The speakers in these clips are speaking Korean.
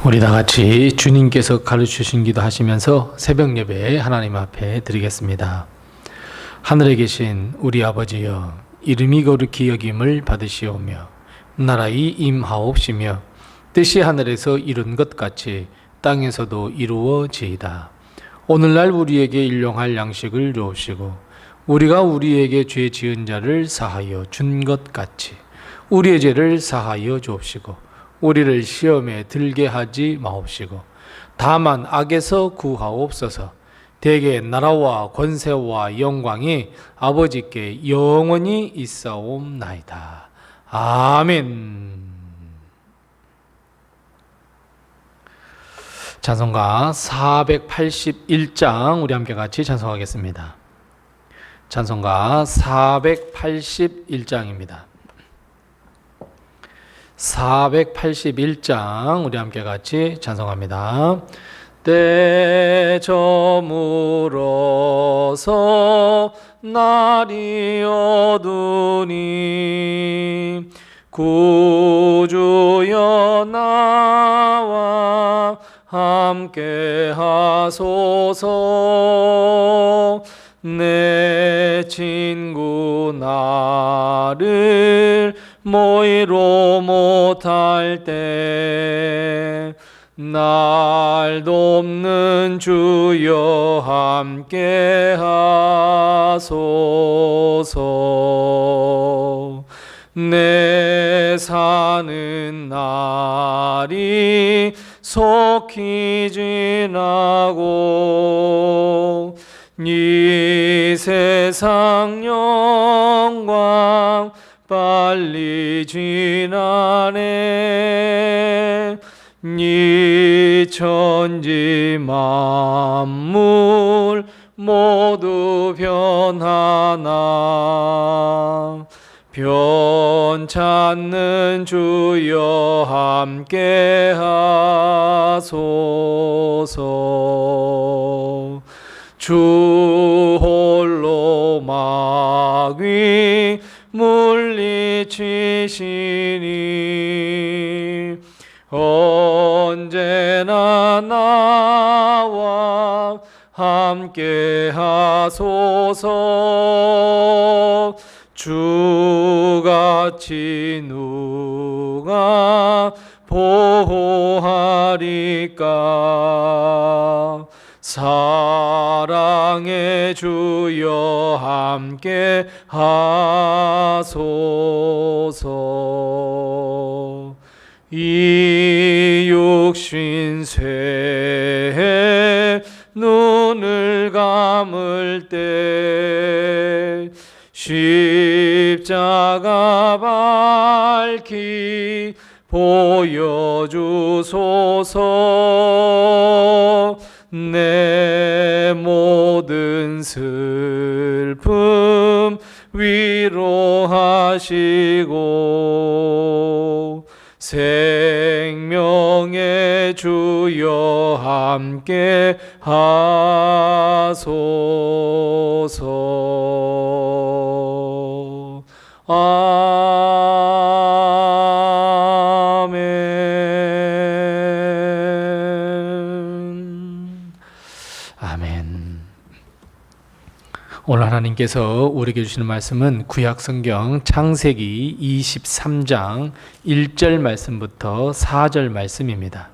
우리 다 같이 주님께서 가르치신 기도 하시면서 새벽 예배 하나님 앞에 드리겠습니다. 하늘에 계신 우리 아버지여, 이름이 거룩히 여김을 받으시오며 나라의 임하옵시며 뜻이 하늘에서 이룬 것 같이 땅에서도 이루어지이다. 오늘날 우리에게 일용할 양식을 주옵시고 우리가 우리에게 죄 지은 자를 사하여 준 것 같이 우리의 죄를 사하여 주옵시고 우리를 시험에 들게 하지 마옵시고 다만 악에서 구하옵소서. 대개 나라와 권세와 영광이 아버지께 영원히 있사옵나이다. 아멘. 찬송가 481장 우리 함께 같이 찬송하겠습니다. 찬송가 481장입니다. 481장 우리 함께 같이 찬송합니다. 때 저물어서 날이 어두니 구주여 나와 함께 하소서. 내 친구 나를 모이로 못할 때 날 돕는 주여 함께 하소서. 내 사는 날이 속히 지나고 이 세상 영광 빨리 지나네. 이 천지 만물 모두 변하나 변찮는 주여 함께 하소서. 주 홀로 마귀 물리치시니 언제나 나와 함께 하소서. 주같이 누가 보호하리까. 사랑의 주여 함께 하소서. 이 육신 쇠해 눈을 감을 때 십자가 밝히 보여주소서. 내 모든 슬픔 위로하시고 생명의 주여 함께 하소서. 아멘. 아멘. 오늘 하나님께서 우리에게 주시는 말씀은 구약성경 창세기 23장 1절 말씀부터 4절 말씀입니다.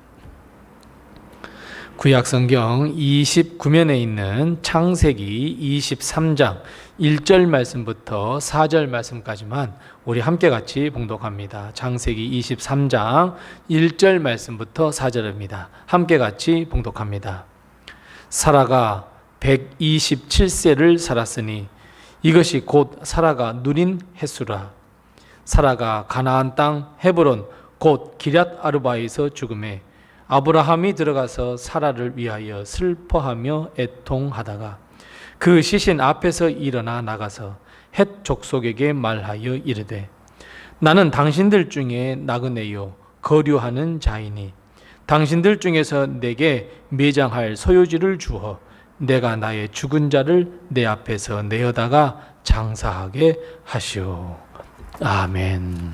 구약성경 29면에 있는 창세기 23장 1절 말씀부터 4절 말씀까지만 우리 함께 같이 봉독합니다. 창세기 23장 1절 말씀부터 4절입니다. 함께 같이 봉독합니다. 사라가 127세를 살았으니 이것이 곧 사라가 누린 횟수라. 사라가 가나안 땅 헤브론 곧 기럇 아르바에서 죽음에 아브라함이 들어가서 사라를 위하여 슬퍼하며 애통하다가 그 시신 앞에서 일어나 나가서 헷 족속에게 말하여 이르되 나는 당신들 중에 나그네요 거류하는 자이니 당신들 중에서 내게 매장할 소유지를 주어 내가 나의 죽은 자를 내 앞에서 내어다가 장사하게 하시오. 아멘.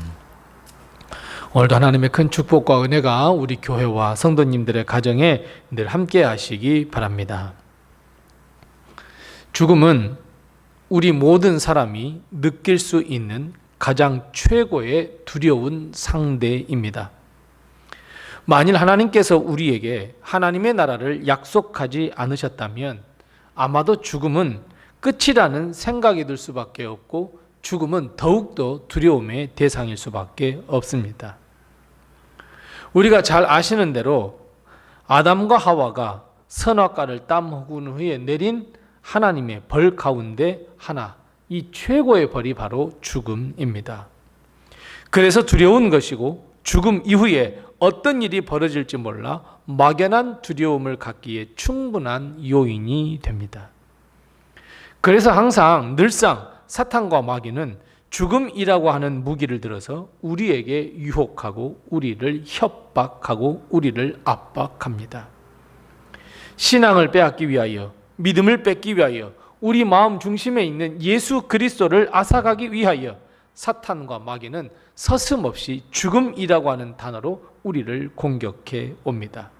오늘도 하나님의 큰 축복과 은혜가 우리 교회와 성도님들의 가정에 늘 함께 하시기 바랍니다. 죽음은 우리 모든 사람이 느낄 수 있는 가장 최고의 두려운 상대입니다. 만일 하나님께서 우리에게 하나님의 나라를 약속하지 않으셨다면 아마도 죽음은 끝이라는 생각이 들 수밖에 없고 죽음은 더욱더 두려움의 대상일 수밖에 없습니다. 우리가 잘 아시는 대로 아담과 하와가 선악과를 따먹은 후에 내린 하나님의 벌 가운데 하나, 이 최고의 벌이 바로 죽음입니다. 그래서 두려운 것이고 죽음 이후에 어떤 일이 벌어질지 몰라 막연한 두려움을 갖기에 충분한 요인이 됩니다. 그래서 항상 늘상 사탄과 마귀는 죽음이라고 하는 무기를 들어서 우리에게 유혹하고 우리를 협박하고 우리를 압박합니다. 신앙을 빼앗기 위하여, 믿음을 뺏기 위하여, 우리 마음 중심에 있는 예수 그리스도를 앗아가기 위하여 사탄과 마귀는 서슴없이 죽음이라고 하는 단어로 우리를 공격해 옵니다.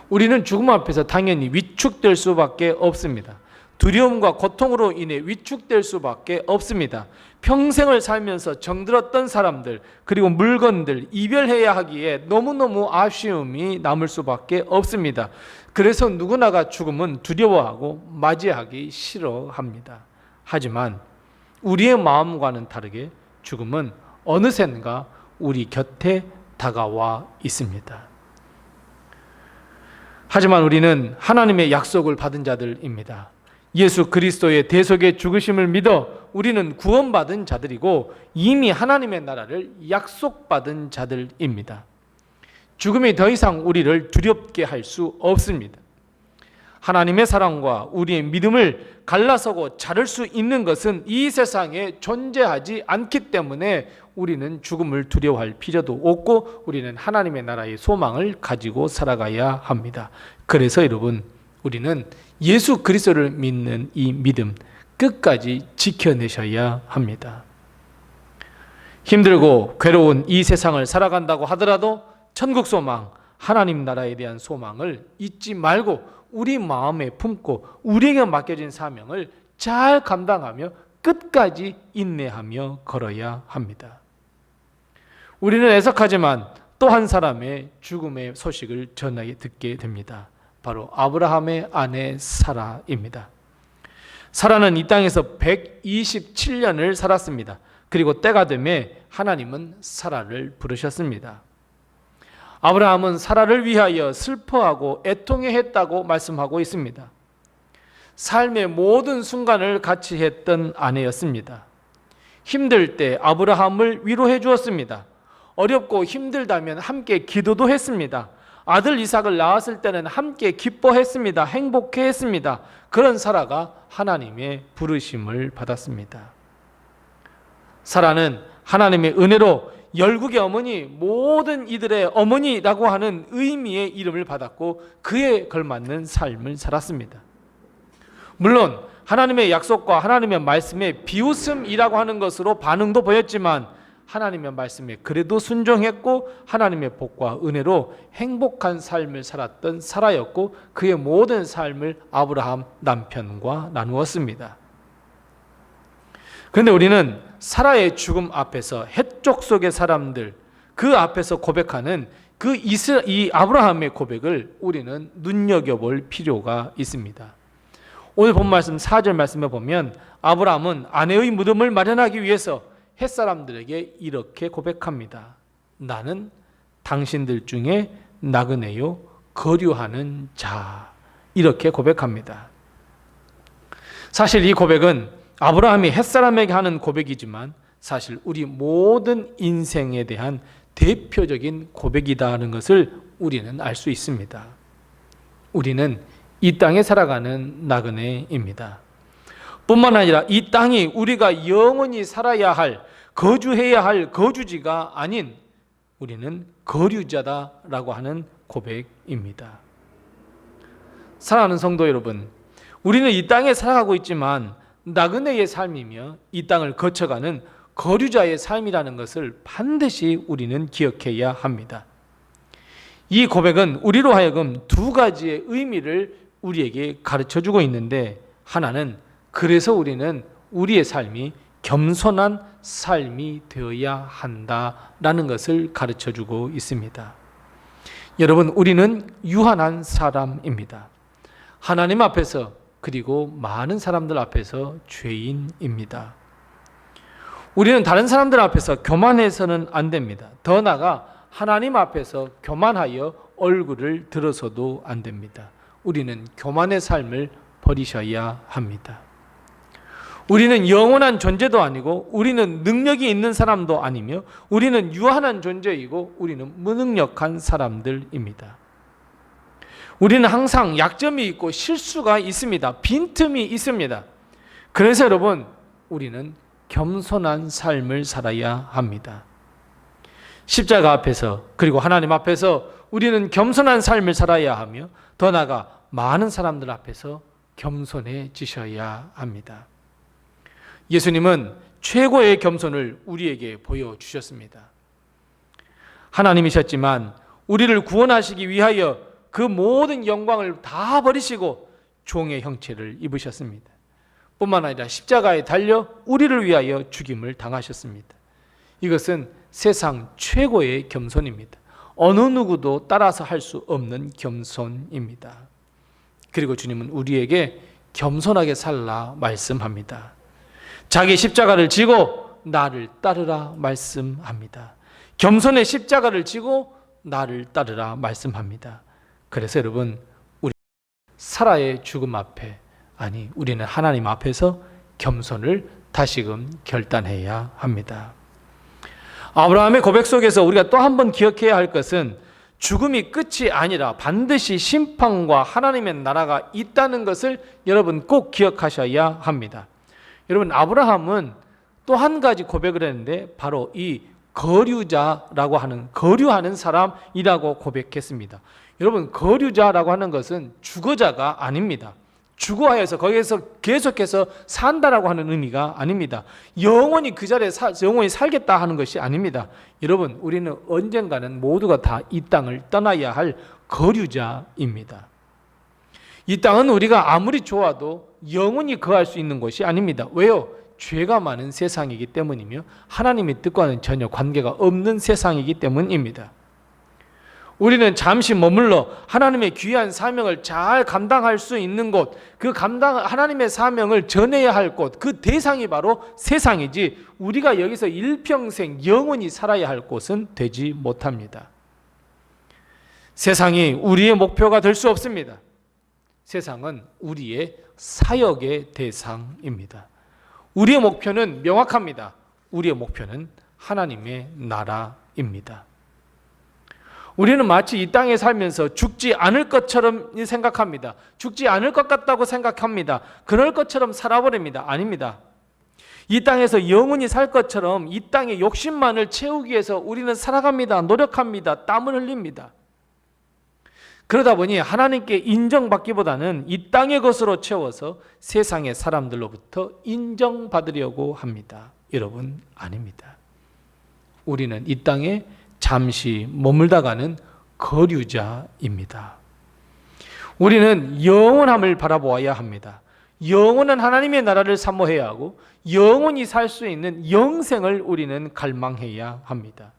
우리는 죽음 앞에서 당연히 위축될 수밖에 없습니다. 두려움과 고통으로 인해 위축될 수밖에 없습니다. 평생을 살면서 정들었던 사람들, 그리고 물건들 이별해야 하기에 너무너무 아쉬움이 남을 수밖에 없습니다. 그래서 누구나가 죽음은 두려워하고 맞이하기 싫어합니다. 하지만 우리의 마음과는 다르게 죽음은 어느샌가 우리 곁에 다가와 있습니다. 하지만 우리는 하나님의 약속을 받은 자들입니다. 예수 그리스도의 대속의 죽으심을 믿어 우리는 구원받은 자들이고 이미 하나님의 나라를 약속받은 자들입니다. 죽음이 더 이상 우리를 두렵게 할 수 없습니다. 하나님의 사랑과 우리의 믿음을 갈라서고 자를 수 있는 것은 이 세상에 존재하지 않기 때문에 우리는 죽음을 두려워할 필요도 없고 우리는 하나님의 나라의 소망을 가지고 살아가야 합니다. 그래서 여러분, 우리는 예수 그리스도를 믿는 이 믿음 끝까지 지켜내셔야 합니다. 힘들고 괴로운 이 세상을 살아간다고 하더라도 천국 소망, 하나님 나라에 대한 소망을 잊지 말고 우리 마음에 품고 우리에게 맡겨진 사명을 잘 감당하며 끝까지 인내하며 걸어야 합니다. 우리는 애석하지만 또 한 사람의 죽음의 소식을 전하게 듣게 됩니다. 바로 아브라함의 아내 사라입니다. 사라는 이 땅에서 127년을 살았습니다. 그리고 때가 되매 하나님은 사라를 부르셨습니다. 아브라함은 사라를 위하여 슬퍼하고 애통해 했다고 말씀하고 있습니다. 삶의 모든 순간을 같이 했던 아내였습니다. 힘들 때 아브라함을 위로해 주었습니다. 어렵고 힘들다면 함께 기도도 했습니다. 아들 이삭을 낳았을 때는 함께 기뻐했습니다. 행복해했습니다. 그런 사라가 하나님의 부르심을 받았습니다. 사라는 하나님의 은혜로 열국의 어머니, 모든 이들의 어머니라고 하는 의미의 이름을 받았고 그에 걸맞는 삶을 살았습니다. 물론 하나님의 약속과 하나님의 말씀에 비웃음이라고 하는 것으로 반응도 보였지만 하나님의 말씀에 그래도 순종했고 하나님의 복과 은혜로 행복한 삶을 살았던 사라였고 그의 모든 삶을 아브라함 남편과 나누었습니다. 그런데 우리는 사라의 죽음 앞에서 해쪽 속의 사람들 그 앞에서 고백하는 이 아브라함의 고백을 우리는 눈여겨볼 필요가 있습니다. 오늘 본 말씀 4절 말씀에 보면 아브라함은 아내의 무덤을 마련하기 위해서 햇사람들에게 이렇게 고백합니다. 나는 당신들 중에 나그네요 거류하는 자. 이렇게 고백합니다. 사실 이 고백은 아브라함이 햇사람에게 하는 고백이지만 사실 우리 모든 인생에 대한 대표적인 고백이다 하는 것을 우리는 알 수 있습니다. 우리는 이 땅에 살아가는 나그네입니다. 뿐만 아니라 이 땅이 우리가 영원히 살아야 할, 거주해야 할 거주지가 아닌 우리는 거류자다라고 하는 고백입니다. 사랑하는 성도 여러분, 우리는 이 땅에 살아가고 있지만 나그네의 삶이며 이 땅을 거쳐가는 거류자의 삶이라는 것을 반드시 우리는 기억해야 합니다. 이 고백은 우리로 하여금 두 가지의 의미를 우리에게 가르쳐주고 있는데, 하나는 그래서 우리는 우리의 삶이 겸손한 삶이 되어야 한다라는 것을 가르쳐주고 있습니다. 여러분, 우리는 유한한 사람입니다. 하나님 앞에서, 그리고 많은 사람들 앞에서 죄인입니다. 우리는 다른 사람들 앞에서 교만해서는 안 됩니다. 더 나아가 하나님 앞에서 교만하여 얼굴을 들어서도 안 됩니다. 우리는 교만의 삶을 버리셔야 합니다. 우리는 영원한 존재도 아니고, 우리는 능력이 있는 사람도 아니며, 우리는 유한한 존재이고, 우리는 무능력한 사람들입니다. 우리는 항상 약점이 있고 실수가 있습니다. 빈틈이 있습니다. 그래서 여러분, 우리는 겸손한 삶을 살아야 합니다. 십자가 앞에서, 그리고 하나님 앞에서 우리는 겸손한 삶을 살아야 하며, 더 나아가 많은 사람들 앞에서 겸손해지셔야 합니다. 예수님은 최고의 겸손을 우리에게 보여주셨습니다. 하나님이셨지만 우리를 구원하시기 위하여 그 모든 영광을 다 버리시고 종의 형체를 입으셨습니다. 뿐만 아니라 십자가에 달려 우리를 위하여 죽임을 당하셨습니다. 이것은 세상 최고의 겸손입니다. 어느 누구도 따라서 할 수 없는 겸손입니다. 그리고 주님은 우리에게 겸손하게 살라 말씀합니다. 자기 십자가를 지고 나를 따르라 말씀합니다. 겸손의 십자가를 지고 나를 따르라 말씀합니다. 그래서 여러분, 우리 사라의 죽음 앞에, 아니 우리는 하나님 앞에서 겸손을 다시금 결단해야 합니다. 아브라함의 고백 속에서 우리가 또 한 번 기억해야 할 것은 죽음이 끝이 아니라 반드시 심판과 하나님의 나라가 있다는 것을 여러분 꼭 기억하셔야 합니다. 여러분, 아브라함은 또 한 가지 고백을 했는데, 바로 이 거류자라고 하는, 거류하는 사람이라고 고백했습니다. 여러분, 거류자라고 하는 것은 주거자가 아닙니다. 주거하여서 거기에서 계속해서 산다라고 하는 의미가 아닙니다. 영원히 그 자리에 영원히 살겠다 하는 것이 아닙니다. 여러분, 우리는 언젠가는 모두가 다 이 땅을 떠나야 할 거류자입니다. 이 땅은 우리가 아무리 좋아도 영원히 거할 수 있는 곳이 아닙니다. 왜요? 죄가 많은 세상이기 때문이며, 하나님의 뜻과는 전혀 관계가 없는 세상이기 때문입니다. 우리는 잠시 머물러 하나님의 귀한 사명을 잘 감당할 수 있는 곳, 하나님의 사명을 전해야 할 곳, 그 대상이 바로 세상이지, 우리가 여기서 일평생 영원히 살아야 할 곳은 되지 못합니다. 세상이 우리의 목표가 될 수 없습니다. 세상은 우리의 사역의 대상입니다. 우리의 목표는 명확합니다. 우리의 목표는 하나님의 나라입니다. 우리는 마치 이 땅에 살면서 죽지 않을 것처럼 생각합니다. 죽지 않을 것 같다고 생각합니다. 그럴 것처럼 살아버립니다. 아닙니다. 이 땅에서 영원히 살 것처럼 이 땅의 욕심만을 채우기 위해서 우리는 살아갑니다. 노력합니다. 땀을 흘립니다. 그러다 보니 하나님께 인정받기보다는 이 땅의 것으로 채워서 세상의 사람들로부터 인정받으려고 합니다. 여러분, 아닙니다. 우리는 이 땅에 잠시 머물다가는 거류자입니다. 우리는 영원함을 바라보아야 합니다. 영원한 하나님의 나라를 사모해야 하고, 영원히 살 수 있는 영생을 우리는 갈망해야 합니다.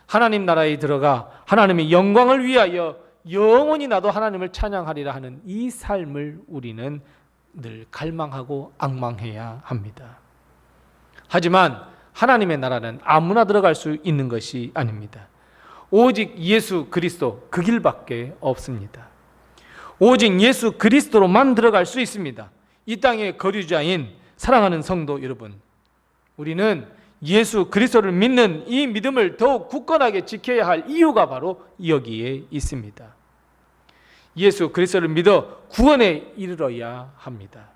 하나님 나라에 들어가 하나님의 영광을 위하여 영원히 나도 하나님을 찬양하리라 하는 이 삶을 우리는 늘 갈망하고 앙망해야 합니다. 하지만 하나님의 나라는 아무나 들어갈 수 있는 것이 아닙니다. 오직 예수 그리스도, 그 길밖에 없습니다. 오직 예수 그리스도로만 들어갈 수 있습니다. 이 땅의 거류자인 사랑하는 성도 여러분, 우리는 예수 그리스도를 믿는 이 믿음을 더욱 굳건하게 지켜야 할 이유가 바로 여기에 있습니다. 예수 그리스도를 믿어 구원에 이르러야 합니다.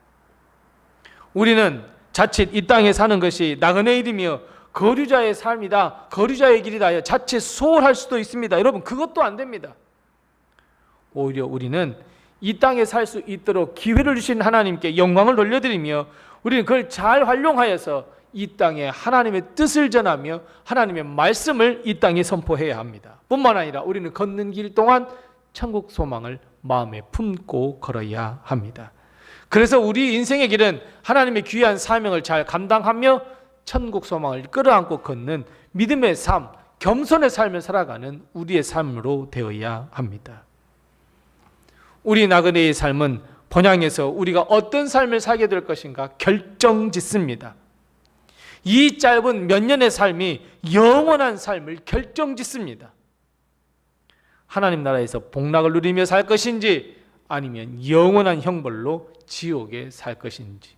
우리는 자칫 이 땅에 사는 것이 나그네 일이며 거류자의 삶이다, 거류자의 길이다 하여 자칫 소홀할 수도 있습니다. 여러분, 그것도 안 됩니다. 오히려 우리는 이 땅에 살 수 있도록 기회를 주신 하나님께 영광을 돌려드리며, 우리는 그걸 잘 활용하여서 이 땅에 하나님의 뜻을 전하며 하나님의 말씀을 이 땅에 선포해야 합니다. 뿐만 아니라 우리는 걷는 길 동안 천국 소망을 마음에 품고 걸어야 합니다. 그래서 우리 인생의 길은 하나님의 귀한 사명을 잘 감당하며 천국 소망을 끌어안고 걷는 믿음의 삶, 겸손의 삶을 살아가는 우리의 삶으로 되어야 합니다. 우리 나그네의 삶은 본향에서 우리가 어떤 삶을 살게 될 것인가 결정짓습니다. 이 짧은 몇 년의 삶이 영원한 삶을 결정짓습니다. 하나님 나라에서 복락을 누리며 살 것인지 아니면 영원한 형벌로 지옥에 살 것인지,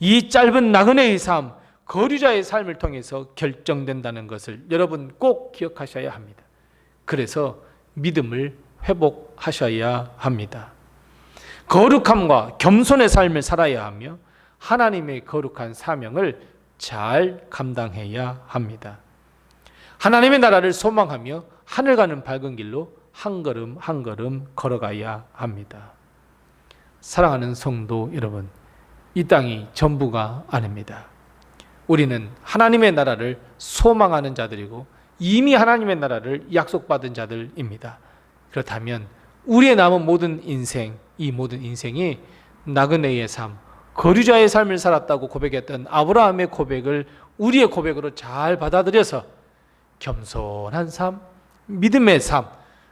이 짧은 나그네의 삶, 거류자의 삶을 통해서 결정된다는 것을 여러분 꼭 기억하셔야 합니다. 그래서 믿음을 회복하셔야 합니다. 거룩함과 겸손의 삶을 살아야 하며 하나님의 거룩한 사명을 잘 감당해야 합니다. 하나님의 나라를 소망하며 하늘 가는 밝은 길로 한 걸음 한 걸음 걸어가야 합니다. 사랑하는 성도 여러분, 이 땅이 전부가 아닙니다. 우리는 하나님의 나라를 소망하는 자들이고 이미 하나님의 나라를 약속받은 자들입니다. 그렇다면 우리의 남은 모든 인생, 이 모든 인생이 나그네의 삶, 거류자의 삶을 살았다고 고백했던 아브라함의 고백을 우리의 고백으로 잘 받아들여서 겸손한 삶, 믿음의 삶,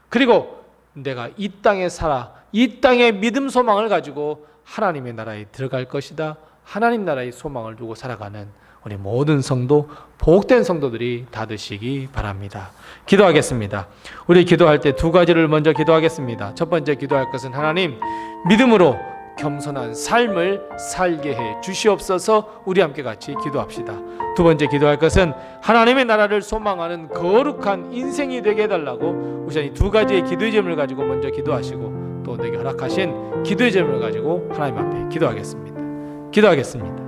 그리고 내가 이 땅에 살아 이 땅의 믿음 소망을 가지고 하나님의 나라에 들어갈 것이다, 하나님 나라의 소망을 두고 살아가는 우리 모든 성도, 복된 성도들이 다 되시기 바랍니다. 기도하겠습니다. 우리 기도할 때 두 가지를 먼저 기도하겠습니다. 첫 번째 기도할 것은 하나님, 믿음으로 겸손한 삶을 살게 해 주시옵소서. 우리 함께 같이 기도합시다. 두 번째 기도할 것은 하나님의 나라를 소망하는 거룩한 인생이 되게 해달라고 우선 이 두 가지의 기도의 제목을 가지고 먼저 기도하시고 또 내게 허락하신 기도의 제목을 가지고 하나님 앞에 기도하겠습니다. 기도하겠습니다.